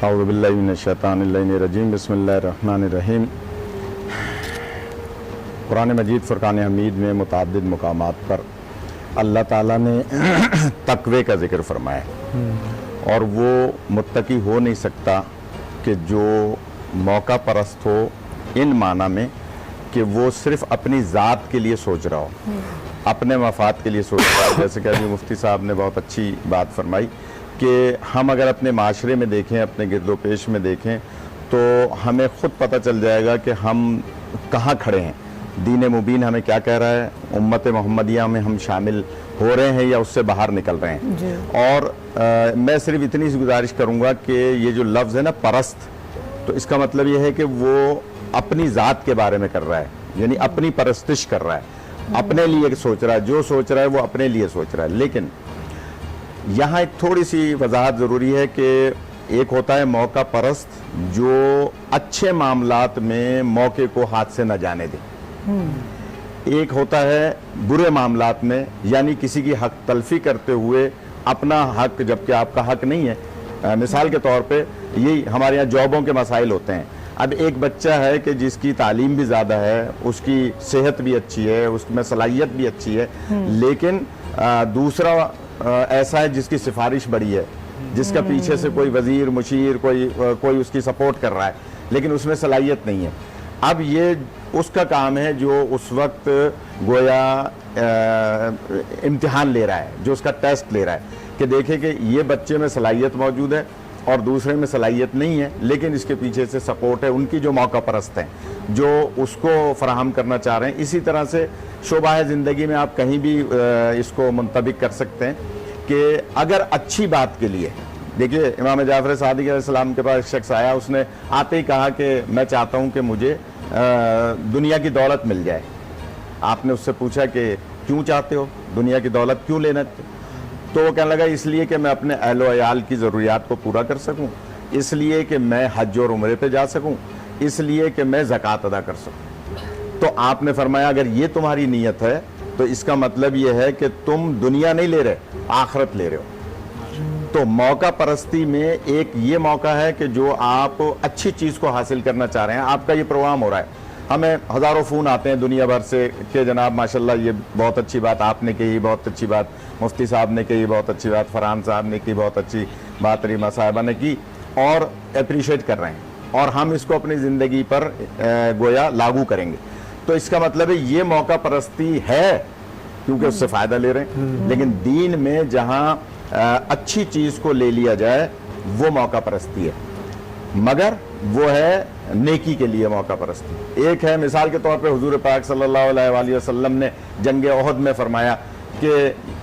اعوذ باللہ من الشیطان الرجیم بسم اللہ الرحمن الرحیم۔ قرآن مجید فرقان حمید میں متعدد مقامات پر اللہ تعالیٰ نے تقوی کا ذکر فرمایا اور وہ متقی ہو نہیں سکتا کہ جو موقع پرست ہو ان معنی میں کہ وہ صرف اپنی ذات کے لیے سوچ رہا ہو، اپنے مفاد کے لیے سوچ رہا ہے۔ جیسے کہ ابھی مفتی صاحب نے بہت اچھی بات فرمائی کہ ہم اگر اپنے معاشرے میں دیکھیں، اپنے گرد و پیش میں دیکھیں تو ہمیں خود پتہ چل جائے گا کہ ہم کہاں کھڑے ہیں، دین مبین ہمیں کیا کہہ رہا ہے، امت محمدیہ میں ہم شامل ہو رہے ہیں یا اس سے باہر نکل رہے ہیں۔ اور میں صرف اتنی سی گزارش کروں گا کہ یہ جو لفظ ہے نا پرست، تو اس کا مطلب یہ ہے کہ وہ اپنی ذات کے بارے میں کر رہا ہے، یعنی اپنی پرستش کر رہا ہے، اپنے لیے سوچ رہا ہے، جو سوچ رہا ہے وہ اپنے لیے سوچ رہا ہے۔ لیکن یہاں ایک تھوڑی سی وضاحت ضروری ہے کہ ایک ہوتا ہے موقع پرست جو اچھے معاملات میں موقع کو ہاتھ سے نہ جانے دے، ایک ہوتا ہے برے معاملات میں یعنی کسی کی حق تلفی کرتے ہوئے اپنا حق جبکہ آپ کا حق نہیں ہے۔ مثال کے طور پہ یہی ہمارے یہاں جابوں کے مسائل ہوتے ہیں۔ اب ایک بچہ ہے کہ جس کی تعلیم بھی زیادہ ہے، اس کی صحت بھی اچھی ہے، اس میں صلاحیت بھی اچھی ہے، لیکن دوسرا ایسا ہے جس کی سفارش بڑی ہے، جس کا پیچھے سے کوئی وزیر مشیر کوئی اس کی سپورٹ کر رہا ہے، لیکن اس میں صلاحیت نہیں ہے۔ اب یہ اس کا کام ہے جو اس وقت گویا امتحان لے رہا ہے، جو اس کا ٹیسٹ لے رہا ہے کہ دیکھے کہ یہ بچے میں صلاحیت موجود ہے اور دوسرے میں صلاحیت نہیں ہے، لیکن اس کے پیچھے سے سپورٹ ہے ان کی جو موقع پرست ہیں، جو اس کو فراہم کرنا چاہ رہے ہیں۔ اسی طرح سے شعبہ زندگی میں آپ کہیں بھی اس کو منطبق کر سکتے ہیں کہ اگر اچھی بات کے لیے، دیکھیے امام جعفر صادق علیہ السلام کے پاس ایک شخص آیا، اس نے آتے ہی کہا کہ میں چاہتا ہوں کہ مجھے دنیا کی دولت مل جائے۔ آپ نے اس سے پوچھا کہ کیوں چاہتے ہو دنیا کی دولت، کیوں لینا؟ تو وہ کہنے لگا اس لیے کہ میں اپنے اہل و عیال کی ضروریات کو پورا کر سکوں، اس لیے کہ میں حج اور عمرے پہ جا سکوں، اس لیے کہ میں زکوٰۃ ادا کر سکوں۔ تو آپ نے فرمایا اگر یہ تمہاری نیت ہے تو اس کا مطلب یہ ہے کہ تم دنیا نہیں لے رہے، آخرت لے رہے ہو۔ تو موقع پرستی میں ایک یہ موقع ہے کہ جو آپ اچھی چیز کو حاصل کرنا چاہ رہے ہیں، آپ کا یہ پروگرام ہو رہا ہے، ہمیں ہزاروں فون آتے ہیں دنیا بھر سے کہ جناب ماشاءاللہ یہ بہت اچھی بات آپ نے کہی، بہت اچھی بات مفتی صاحب نے کہی، بہت اچھی بات فرحان صاحب نے کی، بہت اچھی بات ریما صاحبہ نے کی، اور اپریشیٹ کر رہے ہیں اور ہم اس کو اپنی زندگی پر گویا لاگو کریں گے۔ تو اس کا مطلب ہے یہ موقع پرستی ہے کیونکہ اس سے فائدہ لے رہے ہیں۔ لیکن دین میں جہاں اچھی چیز کو لے لیا جائے وہ موقع پرستی ہے، مگر وہ ہے نیکی کے لیے موقع پرستی۔ ایک ہے مثال کے طور پہ حضور پاک صلی اللہ علیہ وآلہ وسلم نے جنگ احد میں فرمایا کہ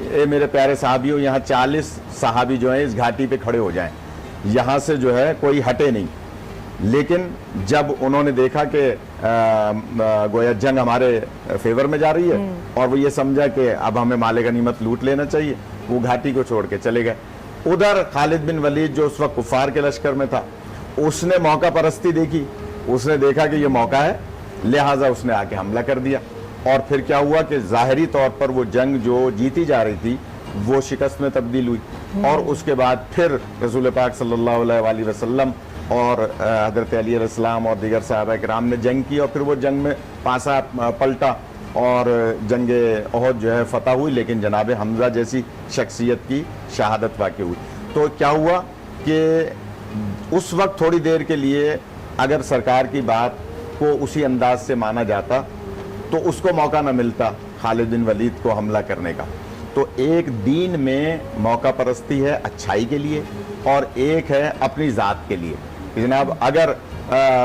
اے میرے پیارے صحابیوں، یہاں 40 صحابی جو ہیں اس گھاٹی پہ کھڑے ہو جائیں، یہاں سے جو ہے کوئی ہٹے نہیں۔ لیکن جب انہوں نے دیکھا کہ گویا جنگ ہمارے فیور میں جا رہی ہے اور وہ یہ سمجھا کہ اب ہمیں مال غنیمت لوٹ لینا چاہیے، وہ گھاٹی کو چھوڑ کے چلے گئے۔ ادھر خالد بن ولید جو اس وقت کفار کے لشکر میں تھا، اس نے موقع پرستی دیکھی، اس نے دیکھا کہ یہ موقع ہے، لہٰذا اس نے آ کے حملہ کر دیا۔ اور پھر کیا ہوا کہ ظاہری طور پر وہ جنگ جو جیتی جا رہی تھی وہ شکست میں تبدیل ہوئی، اور اس کے بعد پھر رسول پاک صلی اللہ علیہ وآلہ وسلم اور حضرت علی علیہ السلام اور دیگر صحابہ کرام نے جنگ کی، اور پھر وہ جنگ میں پاسا پلٹا اور جنگ احد جو ہے فتح ہوئی، لیکن جناب حمزہ جیسی شخصیت کی شہادت واقع ہوئی۔ تو کیا ہوا کہ اس وقت تھوڑی دیر کے لیے اگر سرکار کی بات کو اسی انداز سے مانا جاتا تو اس کو موقع نہ ملتا خالد بن ولید کو حملہ کرنے کا۔ تو ایک دین میں موقع پرستی ہے اچھائی کے لیے اور ایک ہے اپنی ذات کے لیے۔ جناب اگر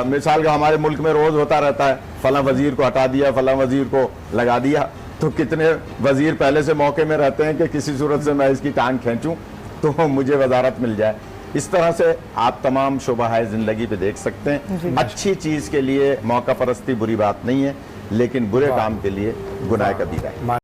مثال کا ہمارے ملک میں روز ہوتا رہتا ہے فلاں وزیر کو ہٹا دیا، فلاں وزیر کو لگا دیا، تو کتنے وزیر پہلے سے موقع میں رہتے ہیں کہ کسی صورت سے میں اس کی ٹانگ کھینچوں تو مجھے وزارت مل جائے۔ اس طرح سے آپ تمام شعبہ زندگی پہ دیکھ سکتے ہیں۔ اچھی چیز کے لیے موقع پرستی بری بات نہیں ہے، لیکن برے کام کے لیے گناہ کبیرہ ہے۔